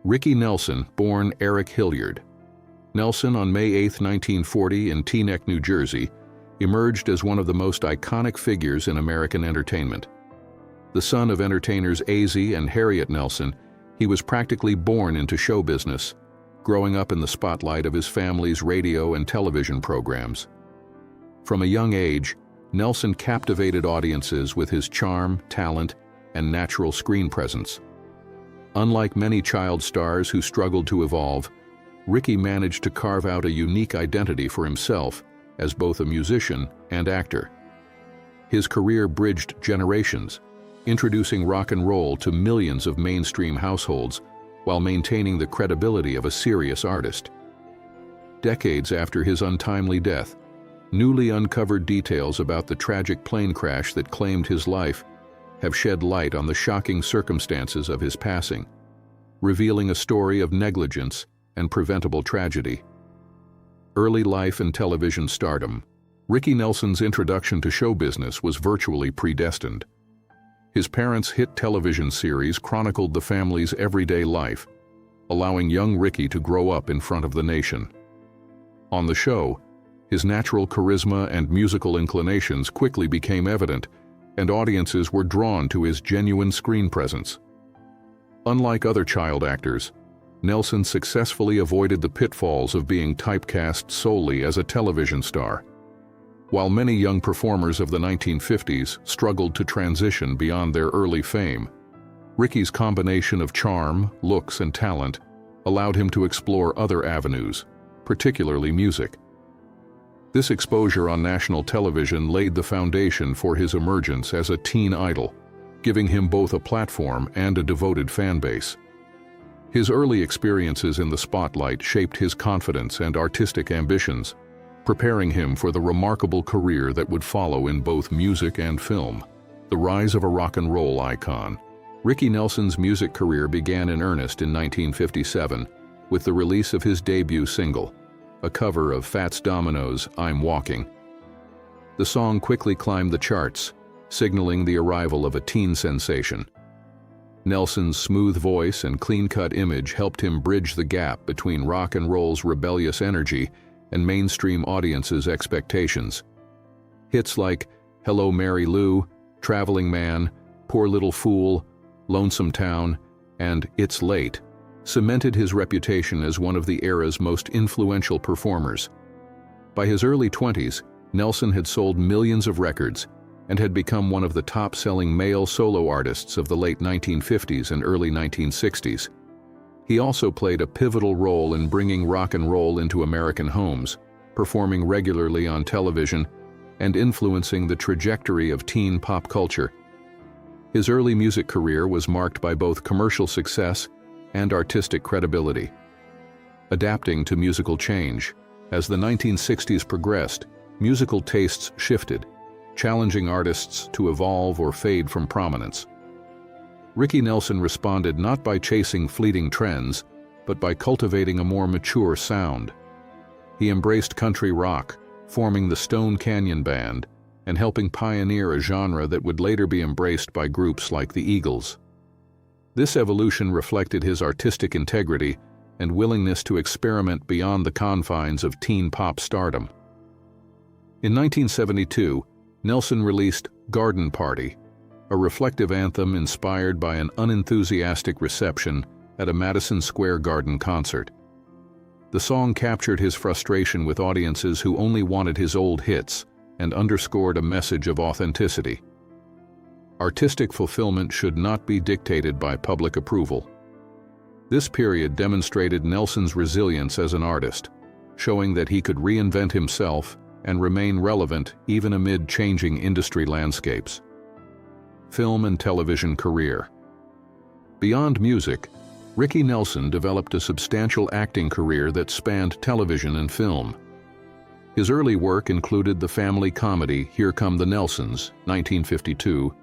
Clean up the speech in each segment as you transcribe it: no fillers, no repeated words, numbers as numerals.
Ricky Nelson, born Eric Hilliard. Nelson, on May 8, 1940, in Teaneck, New Jersey, emerged as one of the most iconic figures in American entertainment. The son of entertainers Azzie and Harriet Nelson, he was practically born into show business, growing up in the spotlight of his family's radio and television programs. From a young age, Nelson captivated audiences with his charm, talent, and natural screen presence. Unlike many child stars who struggled to evolve, Ricky managed to carve out a unique identity for himself as both a musician and actor. His career bridged generations, introducing rock and roll to millions of mainstream households while maintaining the credibility of a serious artist. Decades after his untimely death, newly uncovered details about the tragic plane crash that claimed his life have shed light on the shocking circumstances of his passing, revealing a story of negligence and preventable tragedy. Early life and television stardom. Ricky Nelson's introduction to show business was virtually predestined. His parents' hit television series chronicled the family's everyday life, allowing young Ricky to grow up in front of the nation. On the show, his natural charisma and musical inclinations quickly became evident, and audiences were drawn to his genuine screen presence. Unlike other child actors, Nelson successfully avoided the pitfalls of being typecast solely as a television star. While many young performers of the 1950s struggled to transition beyond their early fame, Ricky's combination of charm, looks, and talent allowed him to explore other avenues, particularly music. This exposure on national television laid the foundation for his emergence as a teen idol, giving him both a platform and a devoted fan base. His early experiences in the spotlight shaped his confidence and artistic ambitions, preparing him for the remarkable career that would follow in both music and film. The rise of a rock and roll icon. Ricky Nelson's music career began in earnest in 1957 with the release of his debut single, a cover of Fats Domino's "I'm Walking." The song quickly climbed the charts, signaling the arrival of a teen sensation. Nelson's smooth voice and clean-cut image helped him bridge the gap between rock and roll's rebellious energy and mainstream audiences' expectations. Hits like "Hello Mary Lou," "Traveling Man," "Poor Little Fool," "Lonesome Town," and "It's Late" cemented his reputation as one of the era's most influential performers. By his early 20s, Nelson had sold millions of records and had become one of the top-selling male solo artists of the late 1950s and early 1960s. He also played a pivotal role in bringing rock and roll into American homes, performing regularly on television and influencing the trajectory of teen pop culture. His early music career was marked by both commercial success and artistic credibility. Adapting to musical change. As the 1960s progressed, musical tastes shifted, challenging artists to evolve or fade from prominence. Ricky Nelson responded not by chasing fleeting trends, but by cultivating a more mature sound. He embraced country rock, forming the Stone Canyon Band, and helping pioneer a genre that would later be embraced by groups like the Eagles. This evolution reflected his artistic integrity and willingness to experiment beyond the confines of teen pop stardom. In 1972, Nelson released "Garden Party," a reflective anthem inspired by an unenthusiastic reception at a Madison Square Garden concert. The song captured his frustration with audiences who only wanted his old hits and underscored a message of authenticity. Artistic fulfillment should not be dictated by public approval. This period demonstrated Nelson's resilience as an artist, showing that he could reinvent himself and remain relevant even amid changing industry landscapes. Film and television career. Beyond music, Ricky Nelson developed a substantial acting career that spanned television and film. His early work included the family comedy Here Come the Nelsons, 1952,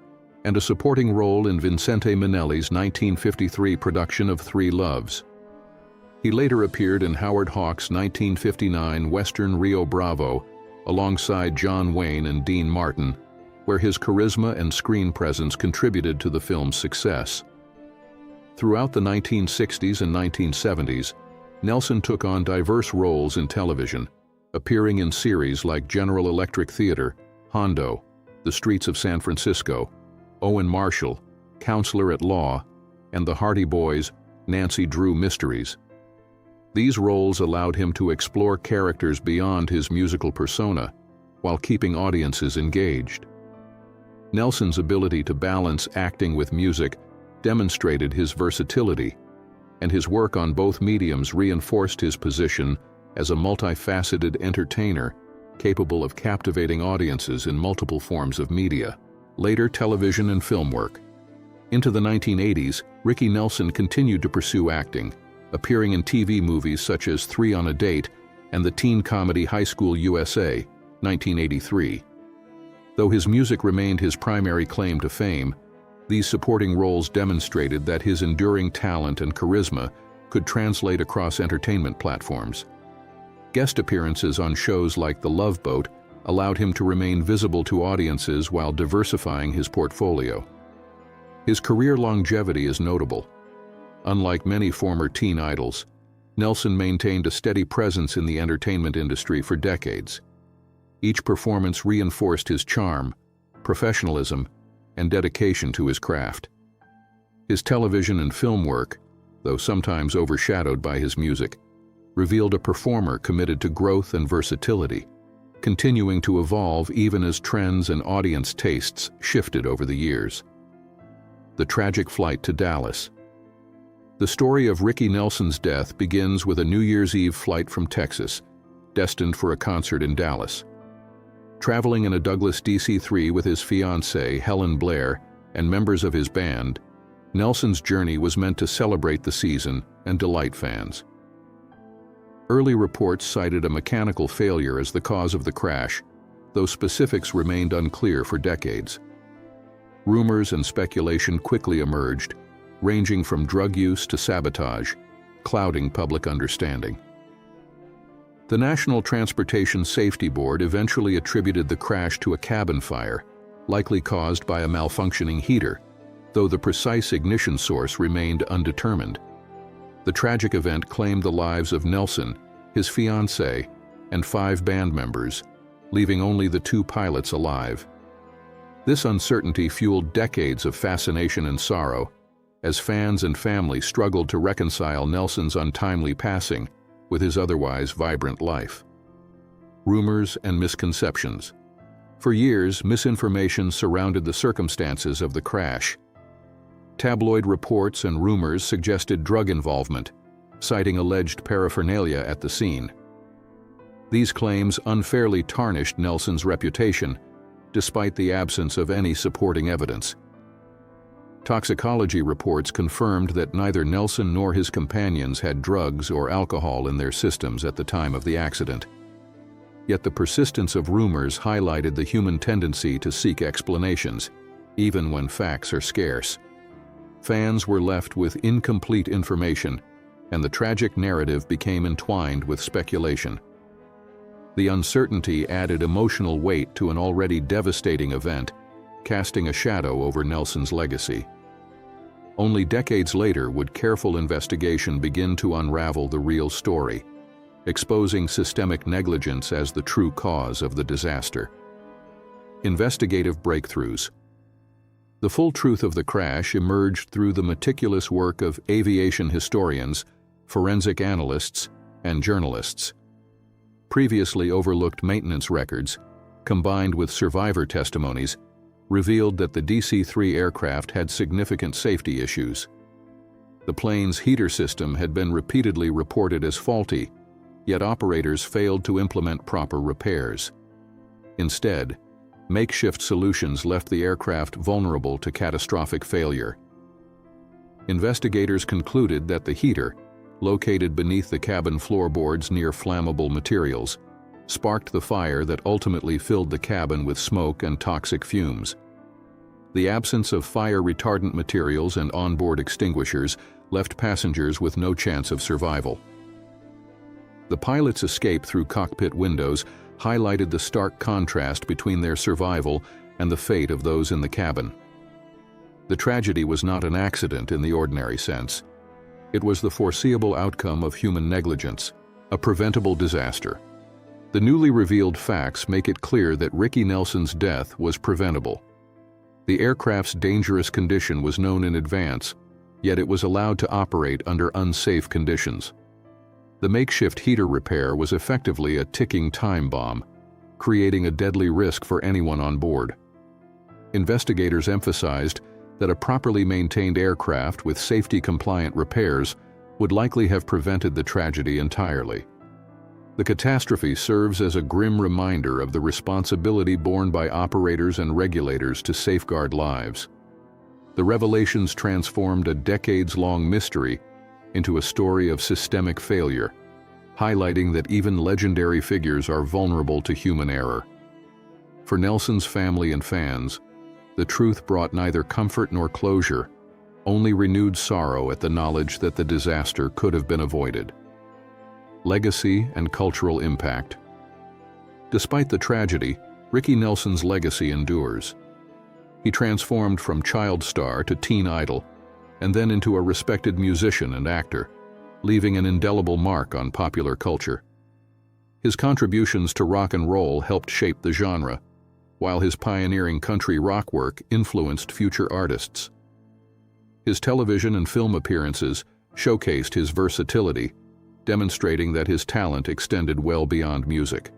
and a supporting role in Vincente Minnelli's 1953 production of Three Loves. He later appeared in Howard Hawks' 1959 Western Rio Bravo alongside John Wayne and Dean Martin, where his charisma and screen presence contributed to the film's success. Throughout the 1960s and 1970s, Nelson took on diverse roles in television, appearing in series like General Electric Theater, Hondo, The Streets of San Francisco, Owen Marshall, Counselor at Law, and The Hardy Boys' Nancy Drew Mysteries. These roles allowed him to explore characters beyond his musical persona, while keeping audiences engaged. Nelson's ability to balance acting with music demonstrated his versatility, and his work on both mediums reinforced his position as a multifaceted entertainer capable of captivating audiences in multiple forms of media. Later, television and film work. Into the 1980s, Ricky Nelson continued to pursue acting, appearing in TV movies such as 3 on a Date and the teen comedy High School USA, 1983. Though his music remained his primary claim to fame, these supporting roles demonstrated that his enduring talent and charisma could translate across entertainment platforms. Guest appearances on shows like The Love Boat allowed him to remain visible to audiences while diversifying his portfolio. His career longevity is notable. Unlike many former teen idols, Nelson maintained a steady presence in the entertainment industry for decades. Each performance reinforced his charm, professionalism, and dedication to his craft. His television and film work, though sometimes overshadowed by his music, revealed a performer committed to growth and versatility, continuing to evolve even as trends and audience tastes shifted over the years. The tragic flight to Dallas. The story of Ricky Nelson's death begins with a New Year's Eve flight from Texas, destined for a concert in Dallas. Traveling in a Douglas DC-3 with his fiancée, Helen Blair, and members of his band, Nelson's journey was meant to celebrate the season and delight fans. Early reports cited a mechanical failure as the cause of the crash, though specifics remained unclear for decades. Rumors and speculation quickly emerged, ranging from drug use to sabotage, clouding public understanding. The National Transportation Safety Board eventually attributed the crash to a cabin fire, likely caused by a malfunctioning heater, though the precise ignition source remained undetermined. The tragic event claimed the lives of Nelson, his fiancée, and 5 band members, leaving only the 2 pilots alive. This uncertainty fueled decades of fascination and sorrow, as fans and family struggled to reconcile Nelson's untimely passing with his otherwise vibrant life. Rumors and misconceptions. For years, misinformation surrounded the circumstances of the crash. Tabloid reports and rumors suggested drug involvement, citing alleged paraphernalia at the scene. These claims unfairly tarnished Nelson's reputation, despite the absence of any supporting evidence. Toxicology reports confirmed that neither Nelson nor his companions had drugs or alcohol in their systems at the time of the accident. Yet the persistence of rumors highlighted the human tendency to seek explanations, even when facts are scarce. Fans were left with incomplete information, and the tragic narrative became entwined with speculation. The uncertainty added emotional weight to an already devastating event, casting a shadow over Nelson's legacy. Only decades later would careful investigation begin to unravel the real story, exposing systemic negligence as the true cause of the disaster. Investigative breakthroughs. The full truth of the crash emerged through the meticulous work of aviation historians, forensic analysts, and journalists. Previously overlooked maintenance records, combined with survivor testimonies, revealed that the DC-3 aircraft had significant safety issues. The plane's heater system had been repeatedly reported as faulty, yet operators failed to implement proper repairs. Instead, makeshift solutions left the aircraft vulnerable to catastrophic failure. Investigators concluded that the heater, located beneath the cabin floorboards near flammable materials, sparked the fire that ultimately filled the cabin with smoke and toxic fumes. The absence of fire retardant materials and onboard extinguishers left passengers with no chance of survival. The pilot's escape through cockpit windows highlighted the stark contrast between their survival and the fate of those in the cabin. The tragedy was not an accident in the ordinary sense. It was the foreseeable outcome of human negligence, a preventable disaster. The newly revealed facts make it clear that Ricky Nelson's death was preventable. The aircraft's dangerous condition was known in advance, yet it was allowed to operate under unsafe conditions. The makeshift heater repair was effectively a ticking time bomb, creating a deadly risk for anyone on board. Investigators emphasized that a properly maintained aircraft with safety-compliant repairs would likely have prevented the tragedy entirely. The catastrophe serves as a grim reminder of the responsibility borne by operators and regulators to safeguard lives. The revelations transformed a decades-long mystery into a story of systemic failure, highlighting that even legendary figures are vulnerable to human error. For Nelson's family and fans, the truth brought neither comfort nor closure, only renewed sorrow at the knowledge that the disaster could have been avoided. Legacy and cultural impact. Despite the tragedy, Ricky Nelson's legacy endures. He transformed from child star to teen idol, and then into a respected musician and actor, leaving an indelible mark on popular culture. His contributions to rock and roll helped shape the genre, while his pioneering country rock work influenced future artists. His television and film appearances showcased his versatility, demonstrating that his talent extended well beyond music.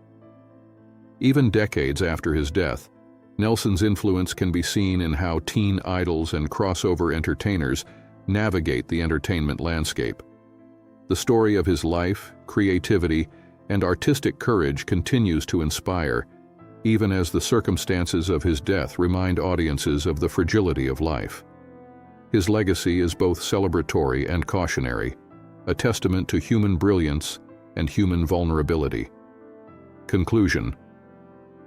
Even decades after his death, Nelson's influence can be seen in how teen idols and crossover entertainers navigate the entertainment landscape. The story of his life, creativity, and artistic courage continues to inspire, even as the circumstances of his death remind audiences of the fragility of life. His legacy is both celebratory and cautionary, a testament to human brilliance and human vulnerability. Conclusion.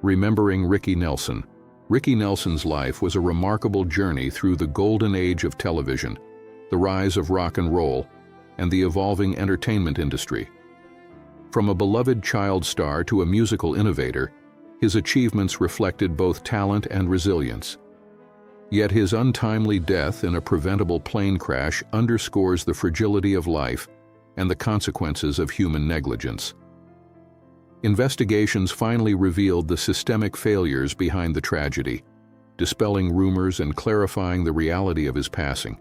Remembering Ricky Nelson. Ricky Nelson's life was a remarkable journey through the golden age of television, the rise of rock and roll, and the evolving entertainment industry. From a beloved child star to a musical innovator, his achievements reflected both talent and resilience. Yet his untimely death in a preventable plane crash underscores the fragility of life and the consequences of human negligence. Investigations finally revealed the systemic failures behind the tragedy, dispelling rumors and clarifying the reality of his passing.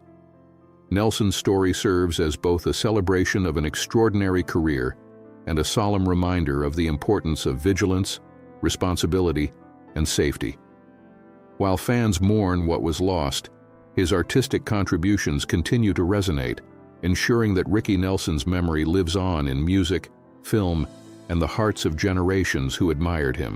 Nelson's story serves as both a celebration of an extraordinary career and a solemn reminder of the importance of vigilance, responsibility, and safety. While fans mourn what was lost, his artistic contributions continue to resonate, ensuring that Ricky Nelson's memory lives on in music, film, and the hearts of generations who admired him.